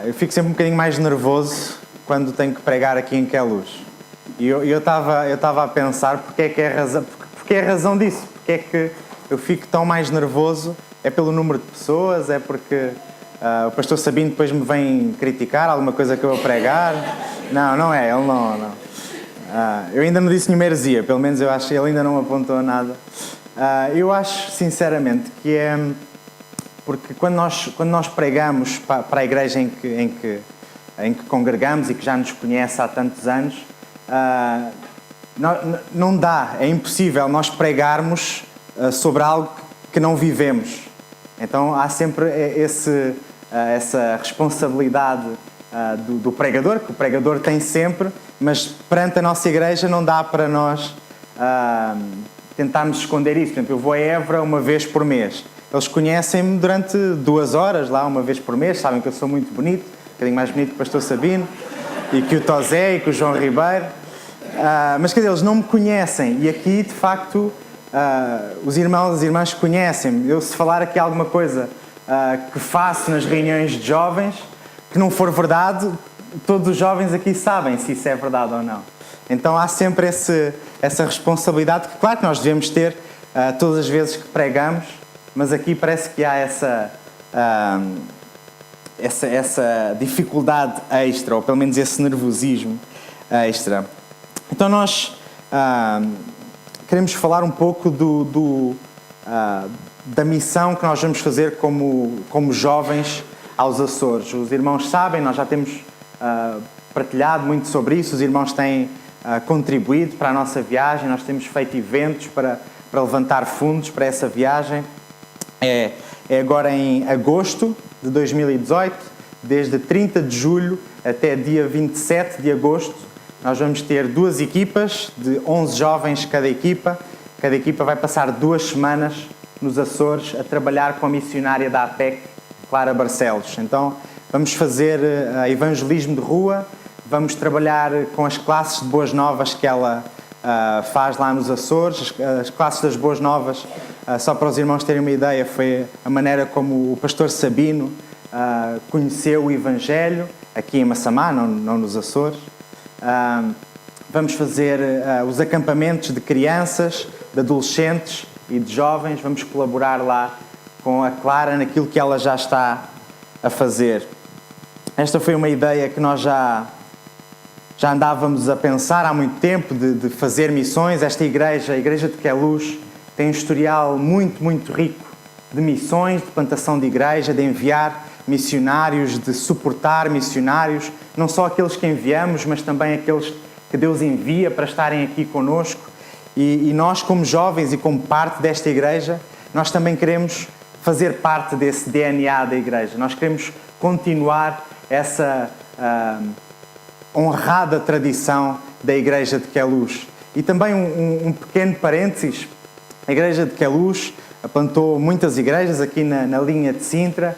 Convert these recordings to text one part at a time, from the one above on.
Eu fico sempre um bocadinho mais nervoso quando tenho que pregar aqui em Queluz. E eu estava a pensar porque é a razão disso. Porque é que eu fico tão mais nervoso? É pelo número de pessoas? É porque o pastor Sabino depois me vem criticar alguma coisa que eu vou pregar? Não é, ele não. Eu ainda não disse nenhuma heresia, pelo menos eu acho que ele ainda não apontou nada. Eu acho, sinceramente, que é porque quando nós pregamos para a igreja em que congregamos e que já nos conhece há tantos anos, não dá, é impossível nós pregarmos sobre algo que não vivemos. Então há sempre essa responsabilidade do pregador, que o pregador tem sempre, mas perante a nossa igreja não dá para nós tentarmos esconder isso. Por exemplo, eu vou a Évora uma vez por mês. Eles conhecem-me durante 2 horas lá, uma vez por mês, sabem que eu sou muito bonito, um bocadinho mais bonito que o pastor Sabino, e que o Tosé e que o João Ribeiro. Mas quer dizer, eles não me conhecem. E aqui, de facto, os irmãos e as irmãs conhecem-me. Eu, se falar aqui alguma coisa que faço nas reuniões de jovens, que não for verdade, todos os jovens aqui sabem se isso é verdade ou não. Então há sempre essa responsabilidade que, claro, que nós devemos ter todas as vezes que pregamos, mas aqui parece que há essa dificuldade extra, ou pelo menos esse nervosismo extra. Então nós queremos falar um pouco da missão que nós vamos fazer como jovens aos Açores. Os irmãos sabem, nós já temos partilhado muito sobre isso, os irmãos têm contribuído para a nossa viagem, nós temos feito eventos para levantar fundos para essa viagem. É agora em agosto de 2018, desde 30 de julho até dia 27 de agosto, nós vamos ter 2 equipas de 11 jovens cada equipa. Cada equipa vai passar 2 semanas nos Açores a trabalhar com a missionária da APEC, Clara Barcelos. Então, vamos fazer evangelismo de rua, vamos trabalhar com as classes de Boas Novas que ela faz lá nos Açores. As classes das Boas Novas, só para os irmãos terem uma ideia, foi a maneira como o pastor Sabino conheceu o Evangelho, aqui em Massamá, não nos Açores. Vamos fazer os acampamentos de crianças, de adolescentes e de jovens. Vamos colaborar lá com a Clara naquilo que ela já está a fazer. Esta foi uma ideia que nós já andávamos a pensar há muito tempo de fazer missões. Esta igreja, a Igreja de Queluz, tem um historial muito, muito rico de missões, de plantação de igreja, de enviar missionários, de suportar missionários, não só aqueles que enviamos, mas também aqueles que Deus envia para estarem aqui conosco. E nós, como jovens e como parte desta igreja, nós também queremos fazer parte desse DNA da igreja. Nós queremos continuar essa honrada tradição da Igreja de Queluz. E também um pequeno parênteses, a Igreja de Queluz plantou muitas igrejas aqui na linha de Sintra.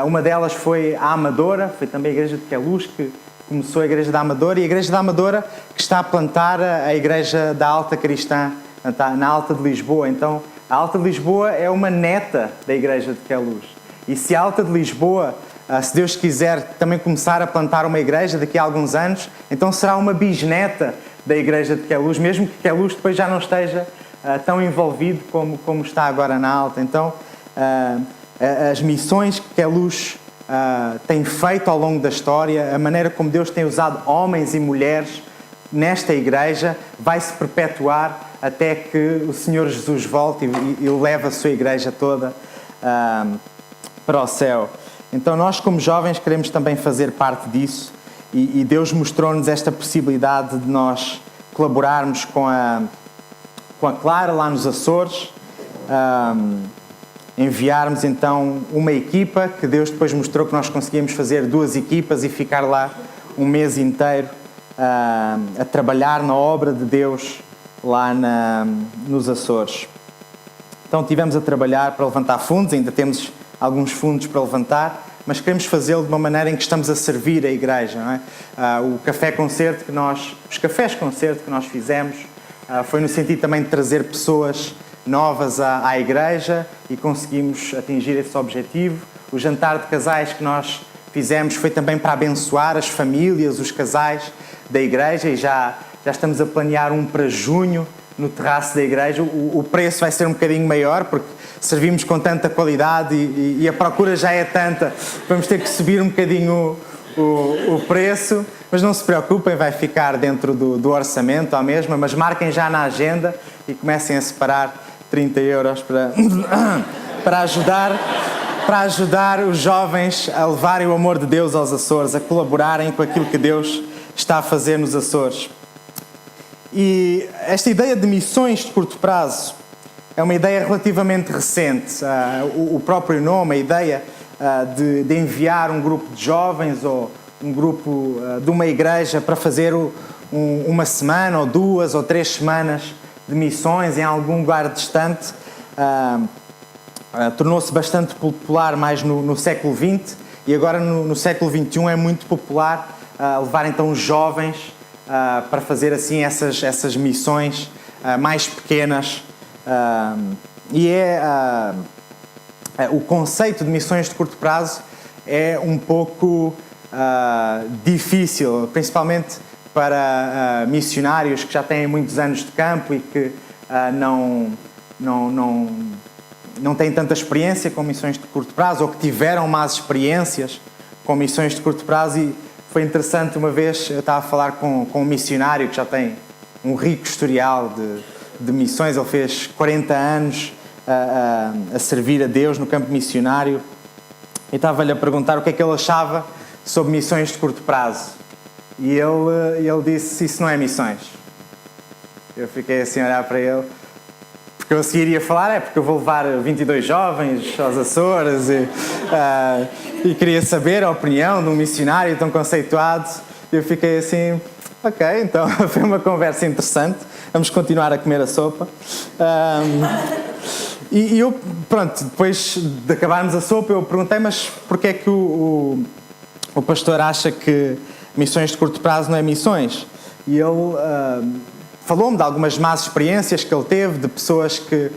Uma delas foi a Amadora, foi também a Igreja de Queluz que começou a Igreja da Amadora, e a Igreja da Amadora que está a plantar a Igreja da Alta Cristã, na Alta de Lisboa. Então, a Alta de Lisboa é uma neta da Igreja de Queluz. E se a Alta de Lisboa, se Deus quiser, também começar a plantar uma igreja daqui a alguns anos, então será uma bisneta da Igreja de Queluz, mesmo que Queluz depois já não esteja tão envolvido como está agora na Alta. Então, as missões que Queluz tem feito ao longo da história, a maneira como Deus tem usado homens e mulheres nesta igreja, vai se perpetuar até que o Senhor Jesus volte e leve a sua igreja toda para o céu. Então nós, como jovens, queremos também fazer parte disso, e Deus mostrou-nos esta possibilidade de nós colaborarmos com a Clara lá nos Açores, enviarmos então uma equipa, que Deus depois mostrou que nós conseguíamos fazer 2 equipas e ficar lá um mês inteiro a trabalhar na obra de Deus lá nos Açores. Então estivemos a trabalhar para levantar fundos, ainda temos alguns fundos para levantar, mas queremos fazê-lo de uma maneira em que estamos a servir a igreja, não é? Os cafés-concerto que nós fizemos foi no sentido também de trazer pessoas novas à igreja, e conseguimos atingir esse objetivo. O jantar de casais que nós fizemos foi também para abençoar as famílias, os casais da igreja, e já estamos a planear um para junho no terraço da igreja. O preço vai ser um bocadinho maior porque servimos com tanta qualidade e a procura já é tanta, vamos ter que subir um bocadinho o preço, mas não se preocupem, vai ficar dentro do orçamento à mesma, mas marquem já na agenda e comecem a separar 30 euros para ajudar os jovens a levarem o amor de Deus aos Açores, a colaborarem com aquilo que Deus está a fazer nos Açores. E esta ideia de missões de curto prazo é uma ideia relativamente recente. O próprio nome, a ideia de enviar um grupo de jovens ou um grupo de uma igreja para fazer uma semana ou 2 ou 3 semanas de missões em algum lugar distante, tornou-se bastante popular mais no século XX, e agora no século XXI é muito popular levar então os jovens para fazer assim essas missões mais pequenas. O conceito de missões de curto prazo é um pouco difícil, principalmente para missionários que já têm muitos anos de campo e que não têm tanta experiência com missões de curto prazo, ou que tiveram más experiências com missões de curto prazo. E foi interessante, uma vez eu estava a falar com um missionário que já tem um rico historial de missões. Ele fez 40 anos a servir a Deus no campo missionário, e estava-lhe a perguntar o que é que ele achava sobre missões de curto prazo. E ele disse: isso não é missões. Eu fiquei assim a olhar para ele, porque eu a seguir ia falar, porque eu vou levar 22 jovens aos Açores e queria saber a opinião de um missionário tão conceituado. Eu fiquei assim, ok, então foi uma conversa interessante, vamos continuar a comer a sopa. E eu, pronto, depois de acabarmos a sopa, eu perguntei: mas porquê é que o pastor acha que missões de curto prazo não é missões? E ele falou-me de algumas más experiências que ele teve, de pessoas que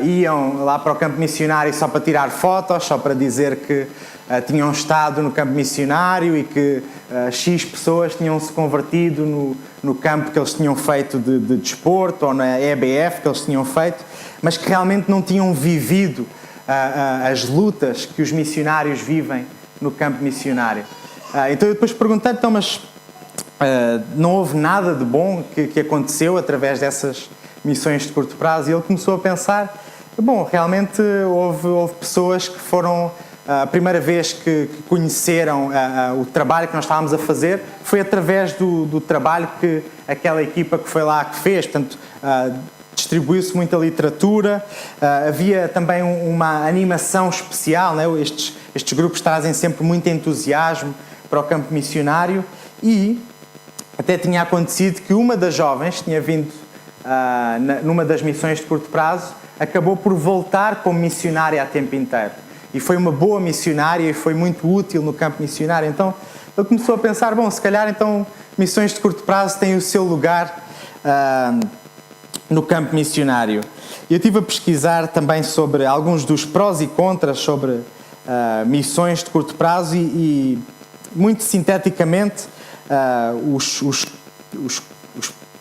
iam lá para o campo missionário só para tirar fotos, só para dizer que tinham estado no campo missionário, e que X pessoas tinham se convertido no campo que eles tinham feito de desporto, ou na EBF que eles tinham feito, mas que realmente não tinham vivido as lutas que os missionários vivem no campo missionário. Então eu depois perguntei: então, mas não houve nada de bom que aconteceu através dessas missões de curto prazo? E ele começou a pensar: bom, realmente houve pessoas que foram, a primeira vez que conheceram o trabalho que nós estávamos a fazer foi através do trabalho que aquela equipa que foi lá que fez. Portanto, distribuiu-se muita literatura, havia também uma animação especial, né? Estes grupos trazem sempre muito entusiasmo para o campo missionário, e até tinha acontecido que uma das jovens tinha vindo numa das missões de curto prazo, acabou por voltar como missionária a tempo inteiro. E foi uma boa missionária e foi muito útil no campo missionário. Então ele começou a pensar: bom, se calhar então missões de curto prazo têm o seu lugar no campo missionário. Eu estive a pesquisar também sobre alguns dos prós e contras sobre missões de curto prazo, e muito sinteticamente os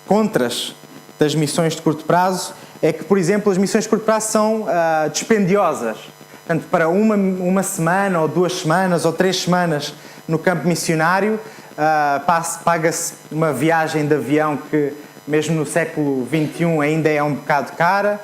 contras das missões de curto prazo é que, por exemplo, as missões de curto prazo são dispendiosas. Portanto, para uma semana, ou 2 semanas, ou 3 semanas no campo missionário, paga-se uma viagem de avião que, mesmo no século XXI, ainda é um bocado cara.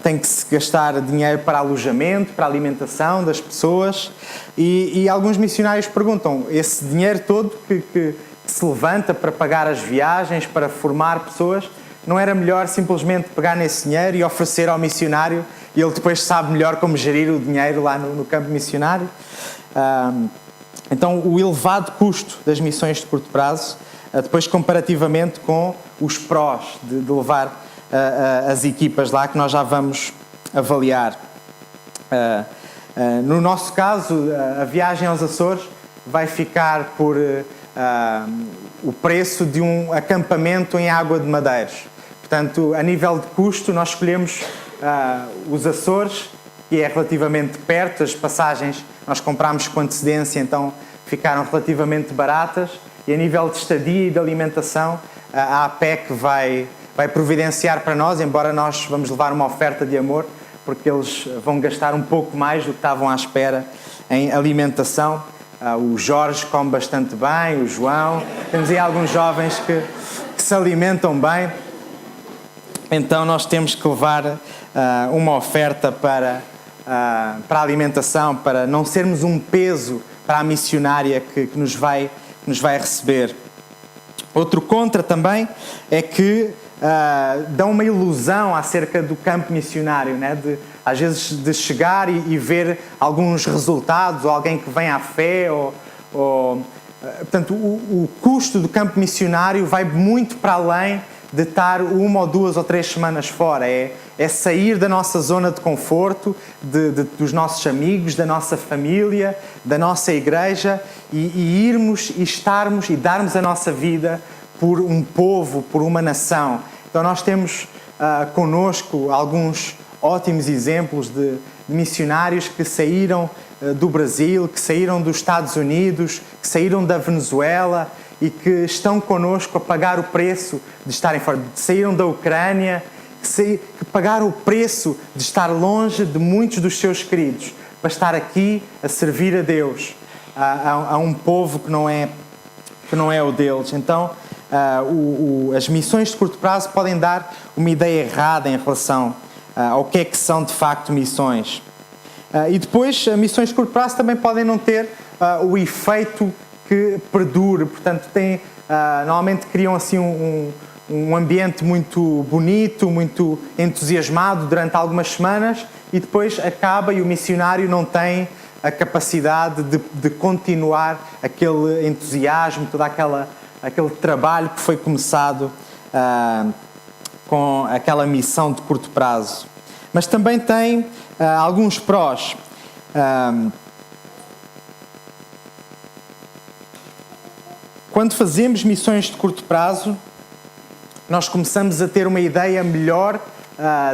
Tem que se gastar dinheiro para alojamento, para alimentação das pessoas. E alguns missionários perguntam: esse dinheiro todo que se levanta para pagar as viagens, para formar pessoas, não era melhor simplesmente pegar nesse dinheiro e oferecer ao missionário, e ele depois sabe melhor como gerir o dinheiro lá no campo missionário? Então, o elevado custo das missões de curto prazo, depois comparativamente com os prós de levar as equipas lá, que nós já vamos avaliar. No nosso caso, a viagem aos Açores vai ficar por o preço de um acampamento em Água de Madeiros. Portanto, a nível de custo, nós escolhemos os Açores, que é relativamente perto, as passagens nós comprámos com antecedência, então ficaram relativamente baratas. E a nível de estadia e de alimentação, a APEC vai providenciar para nós, embora nós vamos levar uma oferta de amor, porque eles vão gastar um pouco mais do que estavam à espera em alimentação. O Jorge come bastante bem, o João. Temos aí alguns jovens que se alimentam bem. Então nós temos que levar uma oferta para a alimentação, para não sermos um peso para a missionária que nos vai receber. Outro contra também é que dão uma ilusão acerca do campo missionário, né? Às vezes de chegar e ver alguns resultados, ou alguém que vem à fé, portanto, o custo do campo missionário vai muito para além de estar 1 ou 2 ou 3 semanas fora. É sair da nossa zona de conforto, dos nossos amigos, da nossa família, da nossa igreja e irmos e estarmos e darmos a nossa vida por um povo, por uma nação. Então nós temos connosco alguns ótimos exemplos de missionários que saíram do Brasil, que saíram dos Estados Unidos, que saíram da Venezuela e que estão connosco a pagar o preço de estarem fora. Saíram da Ucrânia, que pagaram o preço de estar longe de muitos dos seus queridos, para estar aqui a servir a Deus, a um povo que não é o deles. Então, as missões de curto prazo podem dar uma ideia errada em relação ao que é que são de facto missões. E depois, missões de curto prazo também podem não ter o efeito que perdure. Portanto, normalmente criam assim um ambiente muito bonito, muito entusiasmado durante algumas semanas e depois acaba e o missionário não tem a capacidade de continuar aquele entusiasmo, todo aquele trabalho que foi começado com aquela missão de curto prazo. Mas também tem alguns prós. Quando fazemos missões de curto prazo, nós começamos a ter uma ideia melhor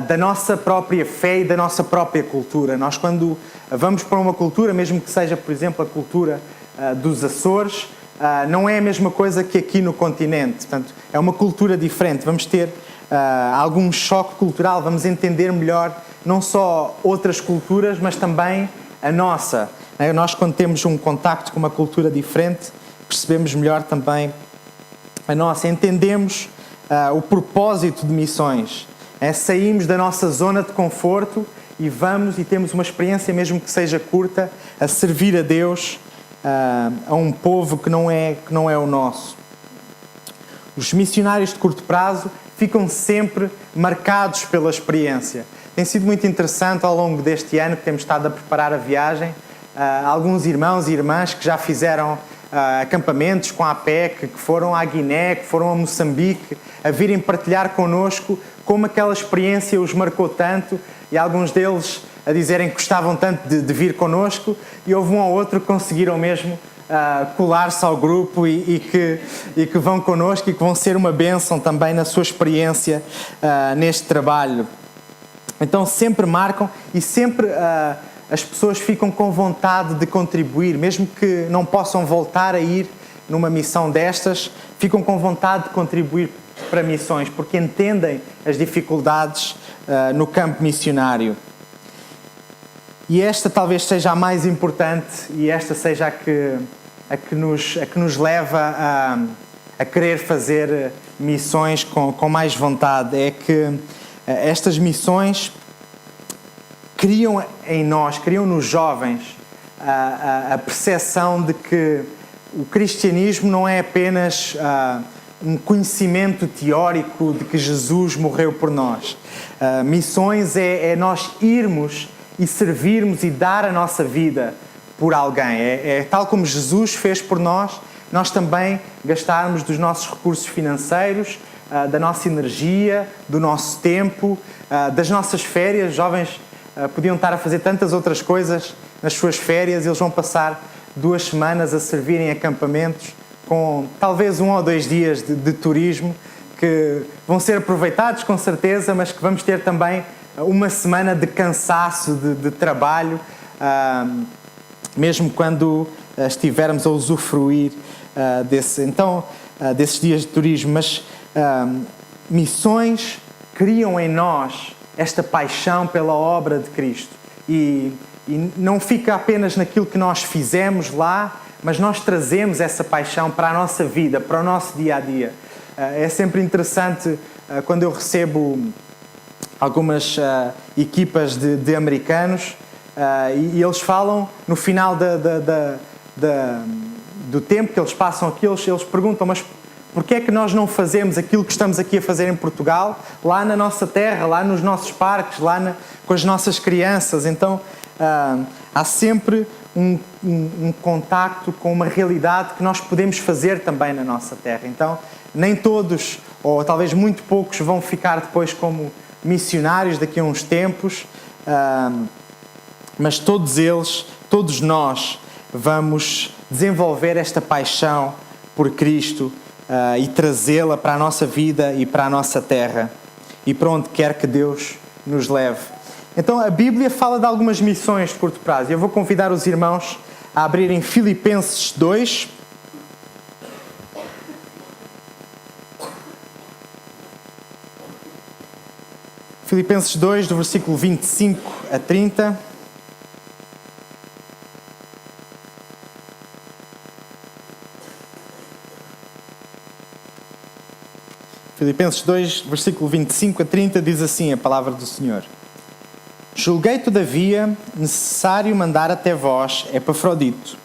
da nossa própria fé e da nossa própria cultura. Nós, quando vamos para uma cultura, mesmo que seja, por exemplo, a cultura dos Açores, não é a mesma coisa que aqui no continente. Portanto, é uma cultura diferente. Vamos ter algum choque cultural, vamos entender melhor não só outras culturas, mas também a nossa. Nós, quando temos um contacto com uma cultura diferente, percebemos melhor também a nossa. Entendemos o propósito de missões. Saímos da nossa zona de conforto e vamos e temos uma experiência, mesmo que seja curta, a servir a Deus, a um povo que não é o nosso. Os missionários de curto prazo ficam sempre marcados pela experiência. Tem sido muito interessante ao longo deste ano que temos estado a preparar a viagem, alguns irmãos e irmãs que já fizeram acampamentos com a APEC, que foram à Guiné, que foram a Moçambique, a virem partilhar connosco como aquela experiência os marcou tanto, e alguns deles a dizerem que gostavam tanto de vir connosco, e houve um ou outro que conseguiram mesmo colar-se ao grupo e que vão connosco e que vão ser uma bênção também na sua experiência neste trabalho. Então sempre marcam e sempre as pessoas ficam com vontade de contribuir, mesmo que não possam voltar a ir numa missão destas, ficam com vontade de contribuir para missões, porque entendem as dificuldades no campo missionário. E esta talvez seja a mais importante e esta seja a que nos leva a querer fazer missões com mais vontade. É que estas missões criam em nós, criam nos jovens a percepção de que o cristianismo não é apenas um conhecimento teórico de que Jesus morreu por nós. Missões é nós irmos e servirmos e dar a nossa vida por alguém. É tal como Jesus fez por nós, nós também gastarmos dos nossos recursos financeiros, da nossa energia, do nosso tempo, das nossas férias. Jovens podiam estar a fazer tantas outras coisas nas suas férias, eles vão passar 2 semanas a servir em acampamentos com talvez 1 ou 2 dias de turismo que vão ser aproveitados com certeza, mas que vamos ter também uma semana de cansaço, de trabalho, mesmo quando estivermos a usufruir desses dias de turismo. Mas missões criam em nós esta paixão pela obra de Cristo. E não fica apenas naquilo que nós fizemos lá, mas nós trazemos essa paixão para a nossa vida, para o nosso dia-a-dia. É sempre interessante quando eu recebo algumas equipas de americanos e eles falam, no final do tempo que eles passam aqui, eles perguntam, mas porquê é que nós não fazemos aquilo que estamos aqui a fazer em Portugal, lá na nossa terra, lá nos nossos parques, com as nossas crianças? Então, há sempre um contacto com uma realidade que nós podemos fazer também na nossa terra. Então, nem todos, ou talvez muito poucos, vão ficar depois como missionários daqui a uns tempos, mas todos eles, todos nós, vamos desenvolver esta paixão por Cristo e trazê-la para a nossa vida e para a nossa terra e para onde quer que Deus nos leve. Então a Bíblia fala de algumas missões de curto prazo. Eu vou convidar os irmãos a abrirem Filipenses 2. Filipenses 2, do versículo 25 a 30. Filipenses 2, versículo 25 a 30, diz assim a palavra do Senhor. Julguei, todavia, necessário mandar até vós Epafrodito,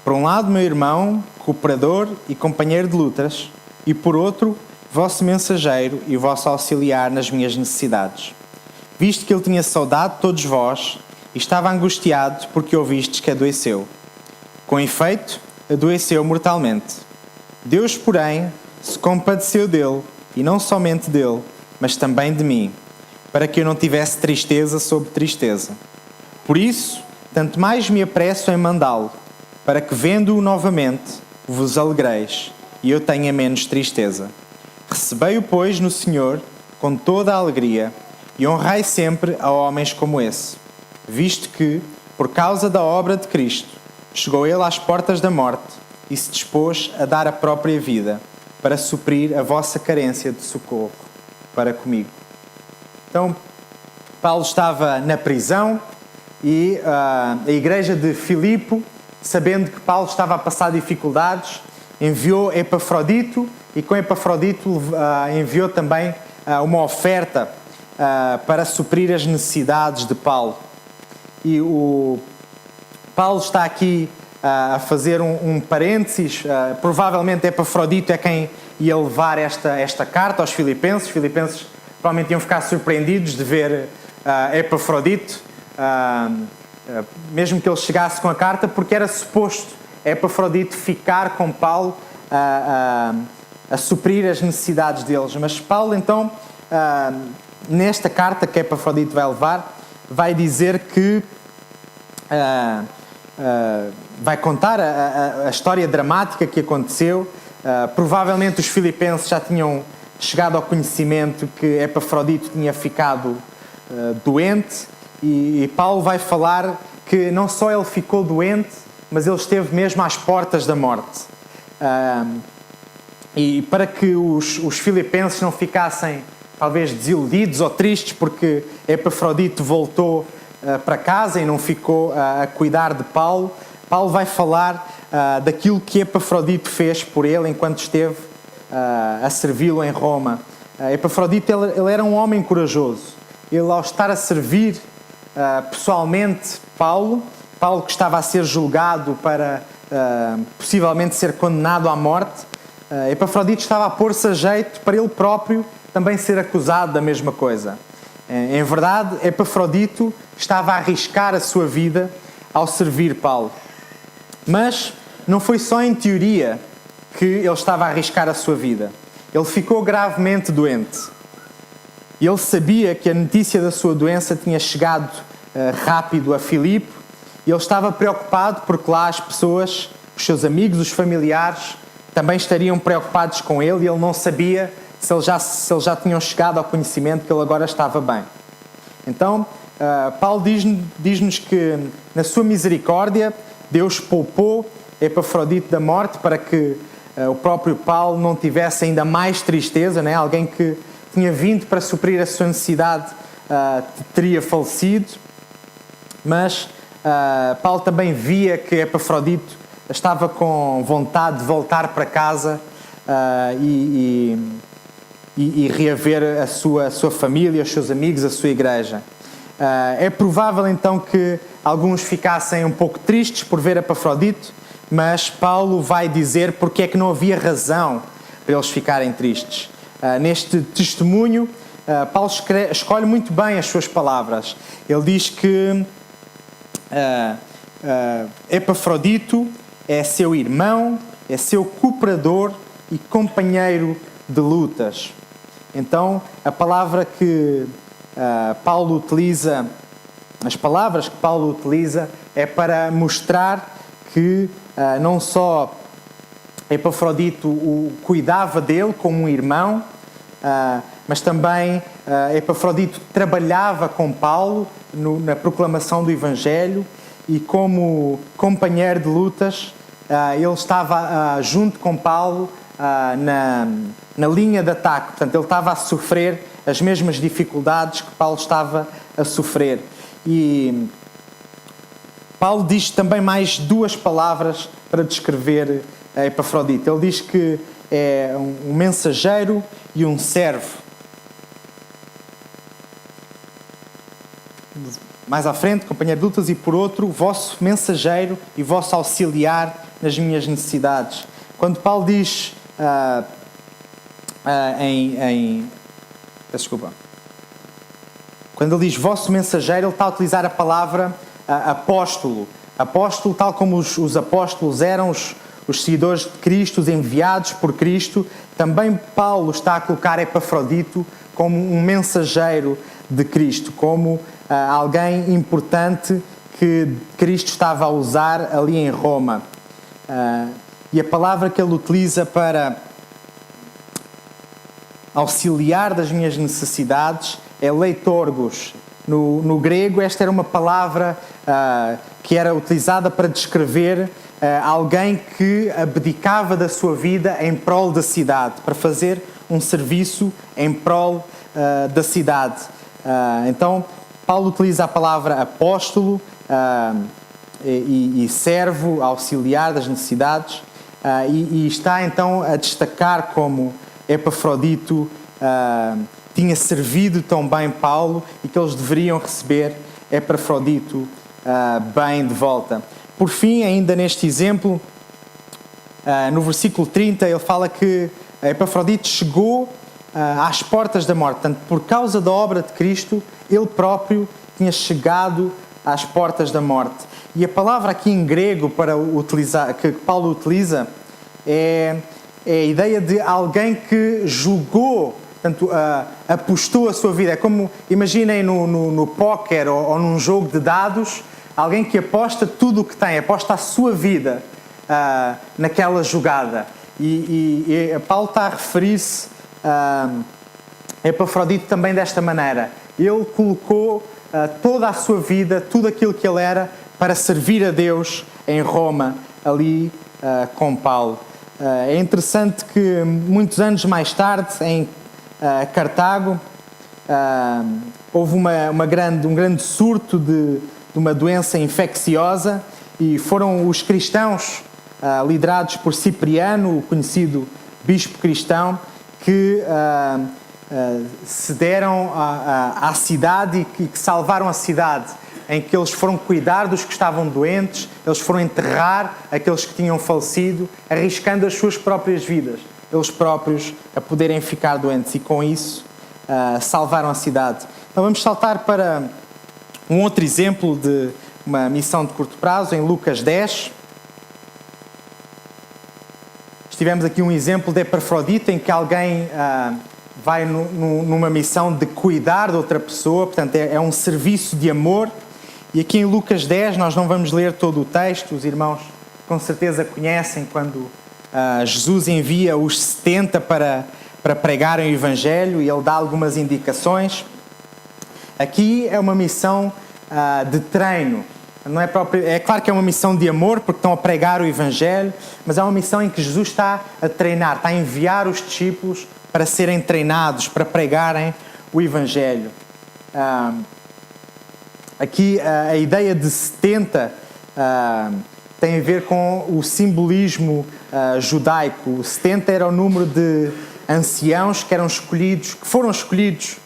por um lado meu irmão, cooperador e companheiro de lutas, e por outro, vosso mensageiro e vosso auxiliar nas minhas necessidades. Visto que ele tinha saudade de todos vós, e estava angustiado porque ouvistes que adoeceu. Com efeito, adoeceu mortalmente. Deus, porém, se compadeceu dele, e não somente dele, mas também de mim, para que eu não tivesse tristeza sobre tristeza. Por isso, tanto mais me apresso em mandá-lo, para que, vendo-o novamente, vos alegreis, e eu tenha menos tristeza. Recebei-o, pois, no Senhor, com toda a alegria, e honrai sempre a homens como esse, visto que, por causa da obra de Cristo, chegou ele às portas da morte e se dispôs a dar a própria vida, para suprir a vossa carência de socorro para comigo. Então, Paulo estava na prisão e a igreja de Filipe, sabendo que Paulo estava a passar dificuldades, enviou Epafrodito e com Epafrodito enviou também uma oferta para suprir as necessidades de Paulo. E o Paulo está aqui a fazer um parênteses. Provavelmente Epafrodito é quem ia levar esta carta aos Filipenses. Os Filipenses provavelmente iam ficar surpreendidos de ver Epafrodito, mesmo que ele chegasse com a carta, porque era suposto Epafrodito ficar com Paulo a suprir as necessidades deles. Mas Paulo, então, nesta carta que Epafrodito vai levar, vai dizer que vai contar a história dramática que aconteceu. Provavelmente os filipenses já tinham chegado ao conhecimento que Epafrodito tinha ficado doente, e Paulo vai falar que não só ele ficou doente, mas ele esteve mesmo às portas da morte. E para que os filipenses não ficassem talvez desiludidos ou tristes porque Epafrodito voltou para casa e não ficou a cuidar de Paulo, Paulo vai falar daquilo que Epafrodito fez por ele enquanto esteve a servi-lo em Roma. Epafrodito, ele era um homem corajoso. Ele, ao estar a servir pessoalmente Paulo que estava a ser julgado para possivelmente ser condenado à morte, Epafrodito estava a pôr-se a jeito para ele próprio também ser acusado da mesma coisa. Em verdade, Epafrodito estava a arriscar a sua vida ao servir Paulo. Mas não foi só em teoria que ele estava a arriscar a sua vida. Ele ficou gravemente doente. E ele sabia que a notícia da sua doença tinha chegado rápido a Filipe, e ele estava preocupado porque lá as pessoas, os seus amigos, os familiares, também estariam preocupados com ele, e ele não sabia se eles já tinham chegado ao conhecimento que ele agora estava bem. Então, Paulo diz-nos que, na sua misericórdia, Deus poupou Epafrodito da morte para que o próprio Paulo não tivesse ainda mais tristeza, né? Alguém que tinha vindo para suprir a sua necessidade teria falecido, mas Paulo também via que Epafrodito estava com vontade de voltar para casa e reaver a sua família, os seus amigos, a sua igreja. É provável então que alguns ficassem um pouco tristes por ver Epafrodito, mas Paulo vai dizer porque é que não havia razão para eles ficarem tristes. Neste testemunho, Paulo escolhe muito bem as suas palavras. Ele diz que Epafrodito é seu irmão, é seu cooperador e companheiro de lutas. Então, a palavra que Paulo utiliza, as palavras que Paulo utiliza é para mostrar que não só Epafrodito cuidava dele como um irmão, mas também Epafrodito trabalhava com Paulo na proclamação do Evangelho e como companheiro de lutas, ele estava junto com Paulo na linha de ataque. Portanto, ele estava a sofrer as mesmas dificuldades que Paulo estava a sofrer. E Paulo diz também mais duas palavras para descrever Epafrodito. Ele diz que é um mensageiro e um servo. Mais à frente, companheiro de lutas, e por outro, vosso mensageiro e vosso auxiliar nas minhas necessidades. Quando Paulo diz desculpa. Quando ele diz vosso mensageiro, ele está a utilizar a palavra apóstolo. Apóstolo, tal como os apóstolos eram os seguidores de Cristo, os enviados por Cristo, também Paulo está a colocar Epafrodito como um mensageiro de Cristo, como alguém importante que Cristo estava a usar ali em Roma. E a palavra que ele utiliza para auxiliar das minhas necessidades é leitorgos. No grego, esta era uma palavra que era utilizada para descrever alguém que abdicava da sua vida em prol da cidade, para fazer um serviço em prol da cidade. Então, Paulo utiliza a palavra apóstolo e servo, auxiliar das necessidades, e está então a destacar como Epafrodito tinha servido tão bem Paulo e que eles deveriam receber Epafrodito bem de volta. Por fim, ainda neste exemplo, no versículo 30, ele fala que Epafrodito chegou às portas da morte. Portanto, por causa da obra de Cristo, ele próprio tinha chegado às portas da morte. E a palavra aqui em grego para utilizar, que Paulo utiliza é a ideia de alguém que julgou, portanto, apostou a sua vida. É como, imaginem no póquer ou num jogo de dados, alguém que aposta tudo o que tem, aposta a sua vida naquela jogada. E Paulo está a referir-se a Epafrodito também desta maneira. Ele colocou toda a sua vida, tudo aquilo que ele era, para servir a Deus em Roma, ali com Paulo. É interessante que muitos anos mais tarde, em Cartago, houve um grande surto de uma doença infecciosa e foram os cristãos, liderados por Cipriano, o conhecido bispo cristão, que se deram à cidade e que salvaram a cidade, em que eles foram cuidar dos que estavam doentes, eles foram enterrar aqueles que tinham falecido, arriscando as suas próprias vidas, eles próprios a poderem ficar doentes, e com isso salvaram a cidade. Então vamos saltar para um outro exemplo de uma missão de curto prazo, em Lucas 10. Tivemos aqui um exemplo de Epafrodito, em que alguém vai numa missão de cuidar de outra pessoa, portanto é um serviço de amor. E aqui em Lucas 10, nós não vamos ler todo o texto, os irmãos com certeza conhecem quando Jesus envia os 70 para pregarem o Evangelho, e ele dá algumas indicações. Aqui é uma missão de treino. não é próprio, é claro que é uma missão de amor, porque estão a pregar o Evangelho, mas é uma missão em que Jesus está a treinar, está a enviar os discípulos para serem treinados, para pregarem o Evangelho. Aqui a ideia de 70 tem a ver com o simbolismo judaico. O 70 era o número de anciãos que foram escolhidos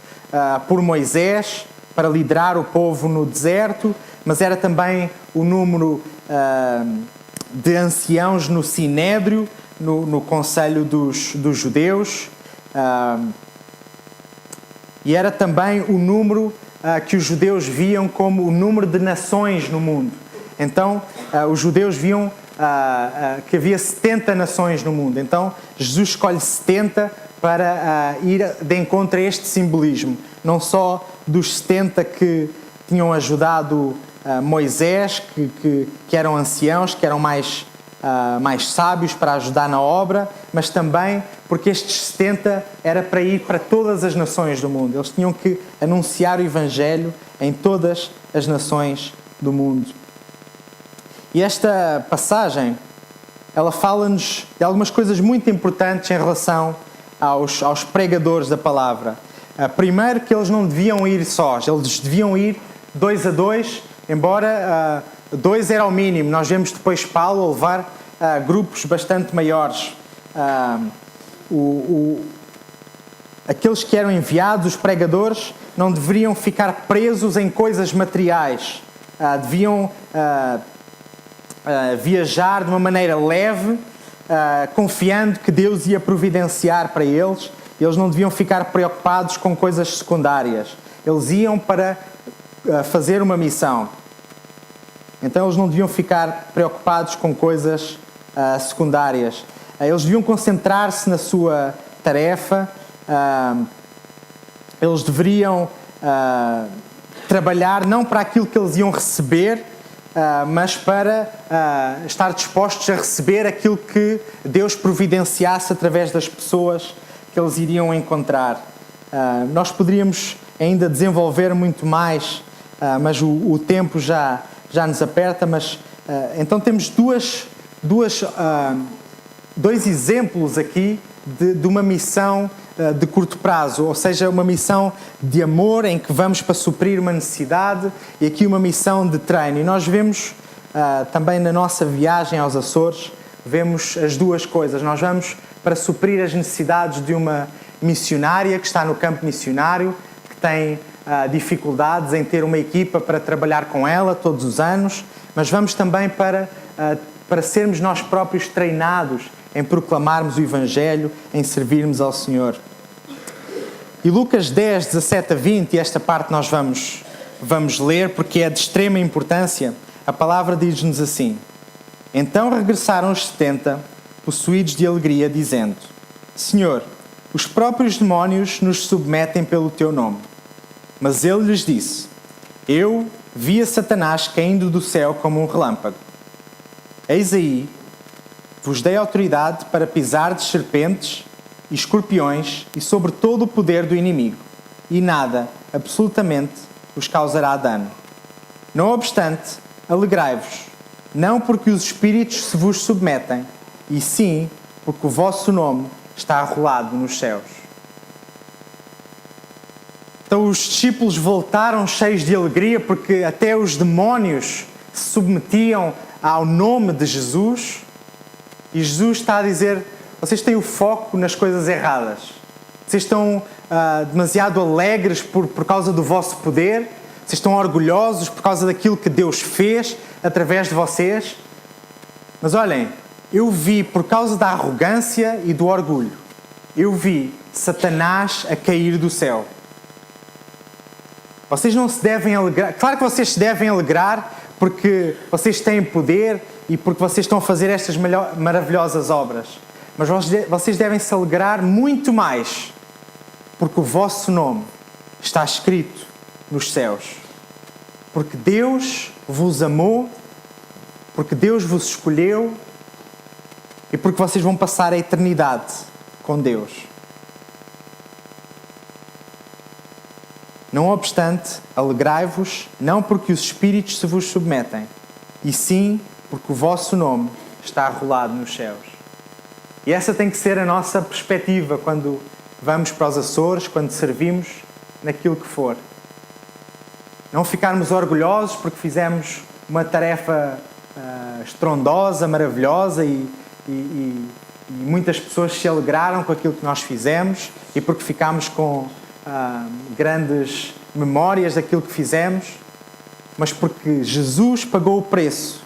por Moisés para liderar o povo no deserto, mas era também o número de anciãos no Sinédrio, no Conselho dos Judeus, e era também o número que os judeus viam como o número de nações no mundo. Então, os judeus viam que havia 70 nações no mundo. Então, Jesus escolhe 70 para ir de encontro a este simbolismo. Não só dos 70 que tinham ajudado Moisés, que eram anciãos, que eram mais sábios para ajudar na obra, mas também porque estes 70 era para ir para todas as nações do mundo. Eles tinham que anunciar o Evangelho em todas as nações do mundo. E esta passagem, ela fala-nos de algumas coisas muito importantes em relação aos pregadores da palavra. Primeiro, que eles não deviam ir sós, eles deviam ir 2 a 2, embora 2 era o mínimo. Nós vemos depois Paulo a levar grupos bastante maiores. Aqueles que eram enviados, os pregadores, não deveriam ficar presos em coisas materiais. Deviam viajar de uma maneira leve, confiando que Deus ia providenciar para eles. Eles não deviam ficar preocupados com coisas secundárias. Eles iam para fazer uma missão. Então eles não deviam ficar preocupados com coisas secundárias. Eles deviam concentrar-se na sua tarefa. Eles deveriam trabalhar não para aquilo que eles iam receber, mas para estar dispostos a receber aquilo que Deus providenciasse através das pessoas que eles iriam encontrar. Nós poderíamos ainda desenvolver muito mais, mas o tempo já nos aperta. Mas então temos dois exemplos aqui de uma missão de curto prazo, ou seja, uma missão de amor em que vamos para suprir uma necessidade, e aqui uma missão de treino. E nós vemos também na nossa viagem aos Açores, vemos as duas coisas. Nós vamos para suprir as necessidades de uma missionária que está no campo missionário, que tem dificuldades em ter uma equipa para trabalhar com ela todos os anos, mas vamos também para sermos nós próprios treinados em proclamarmos o Evangelho, em servirmos ao Senhor. E Lucas 10, 17 a 20, e esta parte nós vamos ler porque é de extrema importância. A palavra diz-nos assim: Então regressaram os 70, possuídos de alegria, dizendo: Senhor, os próprios demónios nos submetem pelo teu nome. Mas ele lhes disse: Eu vi a Satanás caindo do céu como um relâmpago. Eis aí, vos dei autoridade para pisardes serpentes e escorpiões e sobre todo o poder do inimigo, e nada, absolutamente, vos causará dano. Não obstante, alegrai-vos, não porque os espíritos se vos submetem, e sim porque o vosso nome está arrolado nos céus. Então os discípulos voltaram cheios de alegria, porque até os demónios se submetiam ao nome de Jesus. E Jesus está a dizer: vocês têm o foco nas coisas erradas. Vocês estão demasiado alegres por causa do vosso poder. Vocês estão orgulhosos por causa daquilo que Deus fez através de vocês. Mas olhem, eu vi, por causa da arrogância e do orgulho, eu vi Satanás a cair do céu. Vocês não se devem alegrar. Claro que vocês se devem alegrar porque vocês têm poder e porque vocês estão a fazer estas maravilhosas obras. Mas vocês devem se alegrar muito mais porque o vosso nome está escrito nos céus. Porque Deus vos amou, porque Deus vos escolheu e porque vocês vão passar a eternidade com Deus. Não obstante, alegrai-vos, não porque os espíritos se vos submetem, e sim porque o vosso nome está arrolado nos céus. E essa tem que ser a nossa perspectiva quando vamos para os Açores, quando servimos naquilo que for. Não ficarmos orgulhosos porque fizemos uma tarefa estrondosa, maravilhosa e muitas pessoas se alegraram com aquilo que nós fizemos e porque ficámos com grandes memórias daquilo que fizemos, mas porque Jesus pagou o preço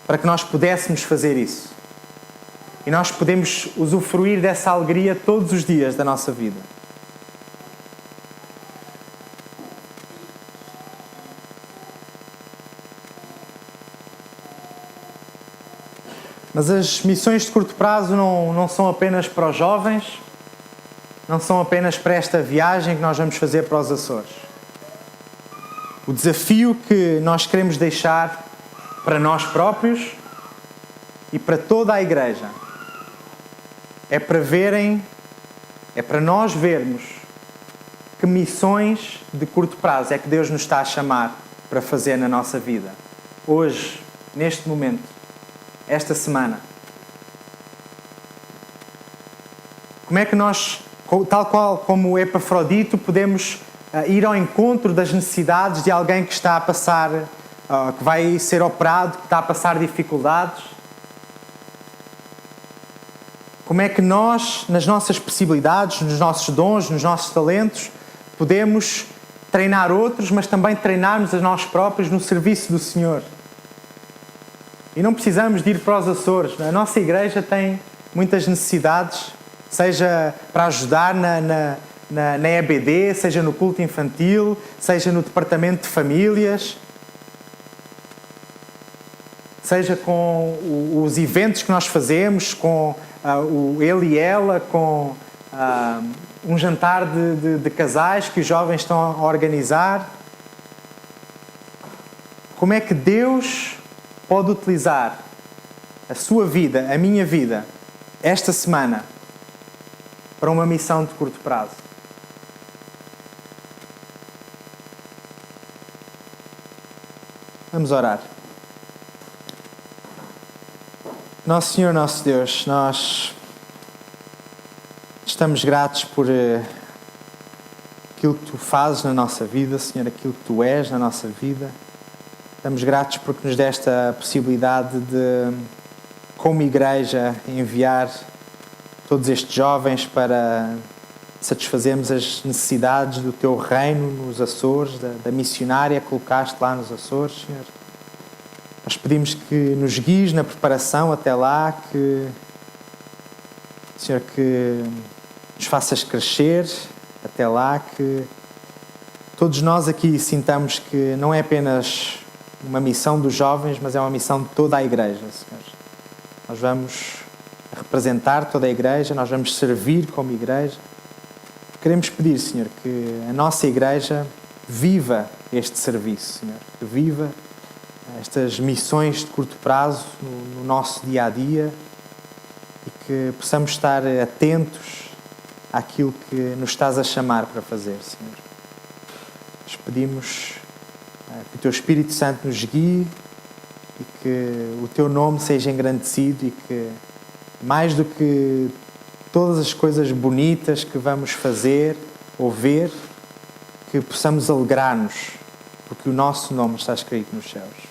para que nós pudéssemos fazer isso. E nós podemos usufruir dessa alegria todos os dias da nossa vida. Mas as missões de curto prazo não são apenas para os jovens, não são apenas para esta viagem que nós vamos fazer para os Açores. O desafio que nós queremos deixar para nós próprios e para toda a Igreja é para nós vermos que missões de curto prazo é que Deus nos está a chamar para fazer na nossa vida. Hoje, neste momento, esta semana. Como é que nós, tal qual como o Epafrodito, podemos ir ao encontro das necessidades de alguém que está a passar, que vai ser operado, que está a passar dificuldades? Como é que nós, nas nossas possibilidades, nos nossos dons, nos nossos talentos, podemos treinar outros, mas também treinarmos a nós próprios no serviço do Senhor? E não precisamos de ir para os Açores. A nossa igreja tem muitas necessidades, seja para ajudar na EBD, seja no culto infantil, seja no departamento de famílias, seja com os eventos que nós fazemos, com o ele e ela, com um jantar de casais que os jovens estão a organizar. Como é que Deus pode utilizar a sua vida, a minha vida, esta semana, para uma missão de curto prazo? Vamos orar. Nosso Senhor, nosso Deus, nós estamos gratos por aquilo que Tu fazes na nossa vida, Senhor, aquilo que Tu és na nossa vida. Estamos gratos porque nos deste a possibilidade de, como igreja, enviar todos estes jovens para satisfazermos as necessidades do Teu reino nos Açores, da missionária que colocaste lá nos Açores, Senhor. Nós pedimos que nos guies na preparação até lá, que, Senhor, que nos faças crescer até lá, que todos nós aqui sintamos que não é apenas uma missão dos jovens, mas é uma missão de toda a Igreja, Senhor. Nós vamos representar toda a Igreja, nós vamos servir como Igreja. Queremos pedir, Senhor, que a nossa Igreja viva este serviço, Senhor, que viva estas missões de curto prazo no nosso dia-a-dia e que possamos estar atentos àquilo que nos estás a chamar para fazer, Senhor. Nós pedimos que o Teu Espírito Santo nos guie e que o Teu nome seja engrandecido e que, mais do que todas as coisas bonitas que vamos fazer ou ver, que possamos alegrar-nos porque o nosso nome está escrito nos céus.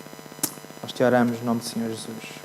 Nós Te oramos em nome do Senhor Jesus.